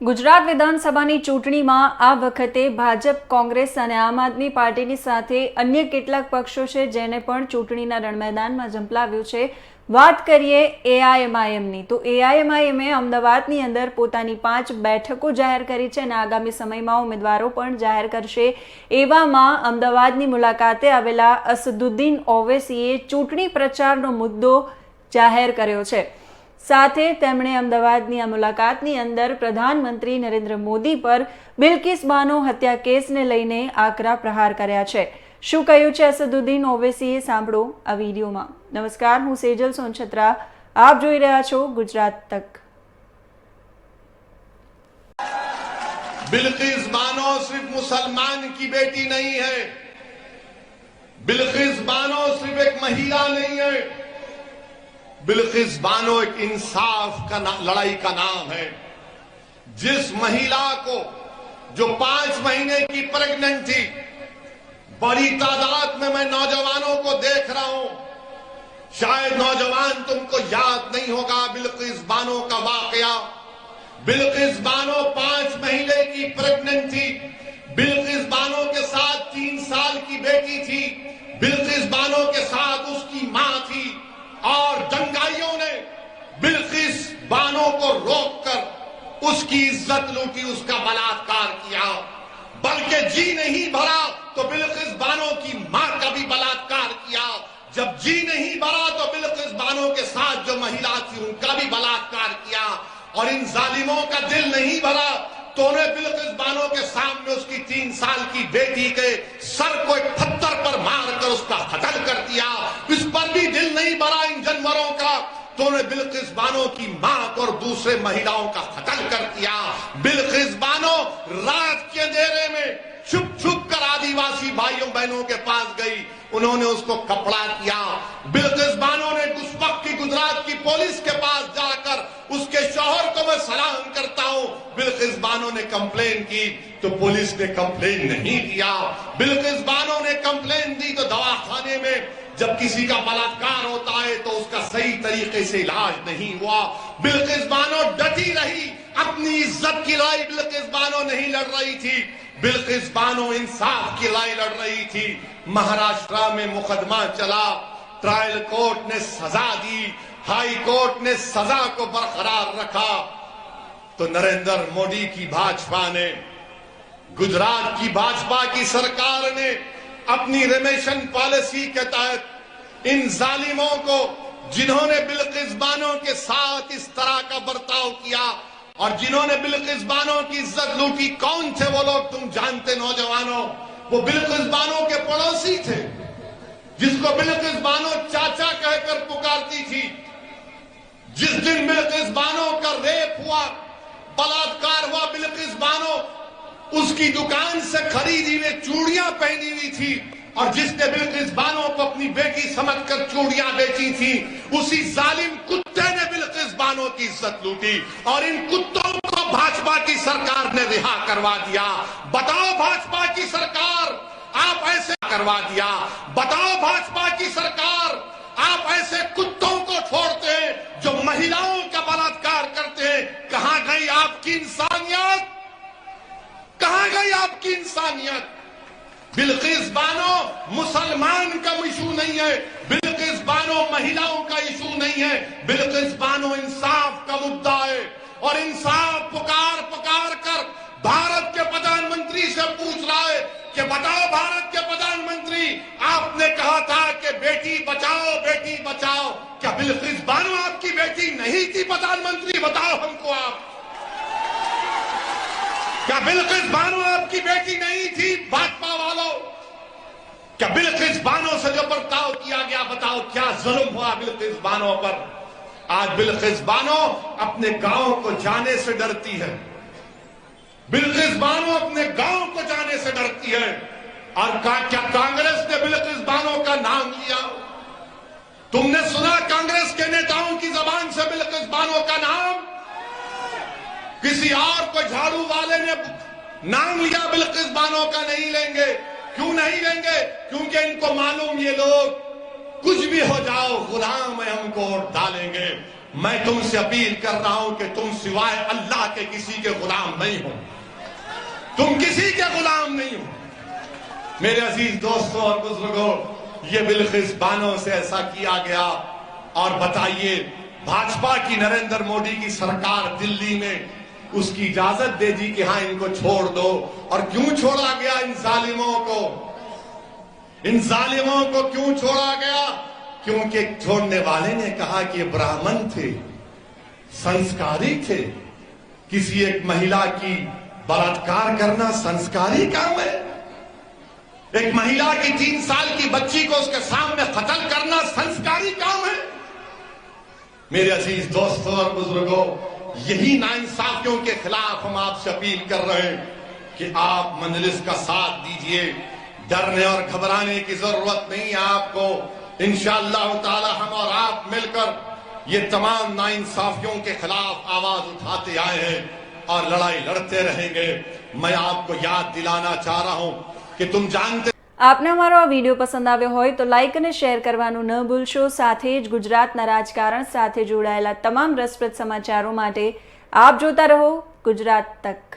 ગુજરાત વિધાનસભાની ચૂંટણીમાં આ વખતે ભાજપ, કોંગ્રેસ અને આમ આદમી પાર્ટીની સાથે અન્ય કેટલાક પક્ષો છે જેને પણ ચૂંટણીના રણમેદાનમાં ઝંપલાવ્યું છે। વાત કરીએ એઆઈએમઆઈએમની, તો એઆઈએમઆઈએમે અમદાવાદની અંદર પોતાની 5 બેઠકો જાહેર કરી છે અને આગામી સમયમાં ઉમેદવારો પણ જાહેર કરશે। એવામાં અમદાવાદની મુલાકાતે આવેલા અસદુદ્દીન ઓવૈસીએ ચૂંટણી પ્રચારનો મુદ્દો જાહેર કર્યો છે। સાથે તેમણે અમદાવાદની આ મુલાકાતની અંદર પ્રધાનમંત્રી નરેન્દ્ર મોદી પર બિલ્કિસ બાનો હત્યા કેસને લઈને આકરા પ્રહાર કર્યા છે। શું કહ્યું છે અસદુદ્દીન ઓવૈસીએ, સાંભળો આ વિડીયોમાં। નમસ્કાર, હું સેજલ સોનછત્રા, આપ જોઈ રહ્યા છો ગુજરાત તક। बिल्किस बानो सिर्फ मुसलमान की बेटी नहीं है। बिल्किस बानो सिर्फ एक महिला नहीं है। बिल्किस बानो एक इंसाफ का लड़ाई का नाम है। जिस महिला को जो 5 महीने की प्रेग्नेंट थी, बड़ी तादाद में मैं नौजवानों को देख रहा हूं, शायद नौजवान तुमको याद नहीं होगा बिल्किस बानो का वाकया। बिल्किस बानो 5 महीने की प्रेग्नेंट थी। बिल्किस बानो के साथ 3 साल की बेटी थी। बिल्किस बानो के साथ उसकी मां थी और दंगाइयों ने बिल्किस बानो को रोककर उसकी इज्जत लूटी, उसका बलात्कार किया। बल्कि जी नहीं भरा तो बिल्किस बानो की मां का भी बलात्कार किया। जब जी नहीं भरा तो बिल्किस बानो के साथ जो महिला थी उनका भी बलात्कार किया। और इन जालिमों का दिल नहीं भरा तो उन्हें बिल्किस बानो के सामने उसकी 3 साल की बेटी के सर को एक पत्थर पर मारकर उसका कत्ल कर दिया। इस पर भी दिल नहीं भरा इन जानवरों का तो उन्हें बिल्किस बानो की मां को और दूसरे महिलाओं का कत्ल कर दिया। बिल्किस बानो रात के अंधेरे में छुप छुप कर आदिवासी भाइयों बहनों के पास गई, उन्होंने उसको कपड़ा किया। बिल्किस बानो ने उस वक्त की गुजरात की पुलिस के पास जाकर उसके शौहर को मैं सलाम करता हूं, बिल्किस बानो ने कंप्लेन की तो पुलिस ने कंप्लेन नहीं किया। बिल्किस बानो ने कंप्लेन दी तो दवाखाने में जब किसी का बलात्कार होता है तो उसका सही तरीके से इलाज नहीं हुआ। बिल्किस बानो डटी रही, अपनी इज्जत की लड़ाई बिल्किस बानो नहीं लड़ रही थी, बिल्किस बानो इंसाफ की लड़ाई लड़ रही थी। महाराष्ट्र में मुकदमा चला, ट्रायल कोर्ट ने सजा दी, हाई कोर्ट ने सजा को बरकरार रखा तो नरेंद्र मोदी की भाजपा ने, गुजरात की भाजपा की सरकार ने अपनी रिमेशन पॉलिसी के तहत इन जालिमों को, जिन्होंने बिल्किस बानो के साथ इस तरह का बर्ताव किया और जिन्होंने बिल्किस बानो की इज्जत लूटी, कौन थे वो लोग तुम जानते नौजवानों? वो बिल्किस बानो के पड़ोसी थे, जिसको बिल्किस बानो चाचा कहकर पुकारती थी। जिस दिन बिल्किस बानो का रेप हुआ, बलात्कार हुआ, बिल्किस बानो उसकी दुकान से खरीदी हुई चूड़ियां पहनी हुई थी और जिसने बिल्किस बानो को अपनी बेटी समझकर चूड़ियां बेची थी, उसी जालिम कुत्ते ने बिल्किस बानो की इज्जत लूटी और इन कुत्तों को भाजपा की सरकार ने रिहा करवा दिया। बताओ भाजपा की सरकार, आप ऐसे करवा दिया। बताओ भाजपा की सरकार, आप ऐसे कुत्तों को छोड़ते हैं जो महिलाओं का बलात्कार करते हैं। कहां गई आपकी इंसानियत? कहां गई आपकी इंसानियत? बिल्किस बानो मुसलमान का इशू नहीं है, बिल्किस बानो महिलाओं का इशू नहीं है, बिल्किस बानो इंसाफ का मुद्दा है। और इंसाफ पुकार पुकार कर भारत के प्रधानमंत्री से पूछ रहा है कि बताओ भारत के प्रधानमंत्री, आपने कहा था कि बेटी बचाओ बेटी बचाओ, क्या बिल्किस बानो आपकी बेटी नहीं थी? प्रधानमंत्री बताओ हमको आप, क्या बिल्किस बानो आपकी बेटी नहीं थी? भाजपा वालों, क्या बिल्किस बानो से जो बर्ताव किया गया, बताओ क्या जुल्म हुआ बिल्किस बानो पर? आज बिल्किस बानो अपने गांव को जाने से डरती है। बिल्किस बानो अपने गांव को जाने से डरती है। और क्या कांग्रेस ने बिल्किस बानो का नाम लिया? तुमने सुना कांग्रेस के नेताओं की जबान से बिल्किस बानो का नाम? किसी और को झाड़ू वाले ने नाम लिया, बिल्किस बानो का नहीं लेंगे। क्यों नहीं लेंगे? क्योंकि इनको मालूम ये लोग कुछ भी हो जाओ, गुलाम है, हमको वोट डालेंगे। मैं तुमसे अपील कर रहा हूं कि तुम सिवाय अल्लाह के किसी के गुलाम नहीं हो, तुम किसी के गुलाम नहीं हो। मेरे अजीज दोस्तों और बुजुर्गों, ये बिल्किस बानो से ऐसा किया गया। और बताइए, भाजपा की नरेंद्र मोदी की सरकार दिल्ली में उसकी इजाजत दे दी कि हाँ इनको छोड़ दो। और क्यों छोड़ा गया इन जालिमों को? इन जालिमों को क्यों छोड़ा गया? क्योंकि छोड़ने वाले ने कहा कि ये ब्राह्मण थे, संस्कारी थे। किसी एक महिला की बलात्कार करना संस्कारी काम है? एक महिला की 3 साल की बच्ची को उसके सामने कत्ल करना संस्कारी काम है? मेरे अजीज दोस्तों और बुजुर्गों, यही नाइंसाफियों के खिलाफ हम आपसे अपील कर रहे हैं कि आप मजलिस का साथ दीजिए। डरने और घबराने की जरूरत नहीं है आपको। इंशाअल्लाह ताला हम और आप मिलकर ये तमाम नाइंसाफियों के खिलाफ आवाज उठाते आए हैं और लड़ाई लड़ते रहेंगे। मैं आपको याद दिलाना चाह रहा हूं कि तुम जानते આપને અમારો આ વિડીયો પસંદ આવ્યો હોય તો લાઇક અને શેર કરવાનું ન ભૂલશો। સાથે જ ગુજરાતના રાજકારણ સાથે જોડાયેલા તમામ રસપ્રદ સમાચારો માટે આપ જોતા રહો ગુજરાત તક।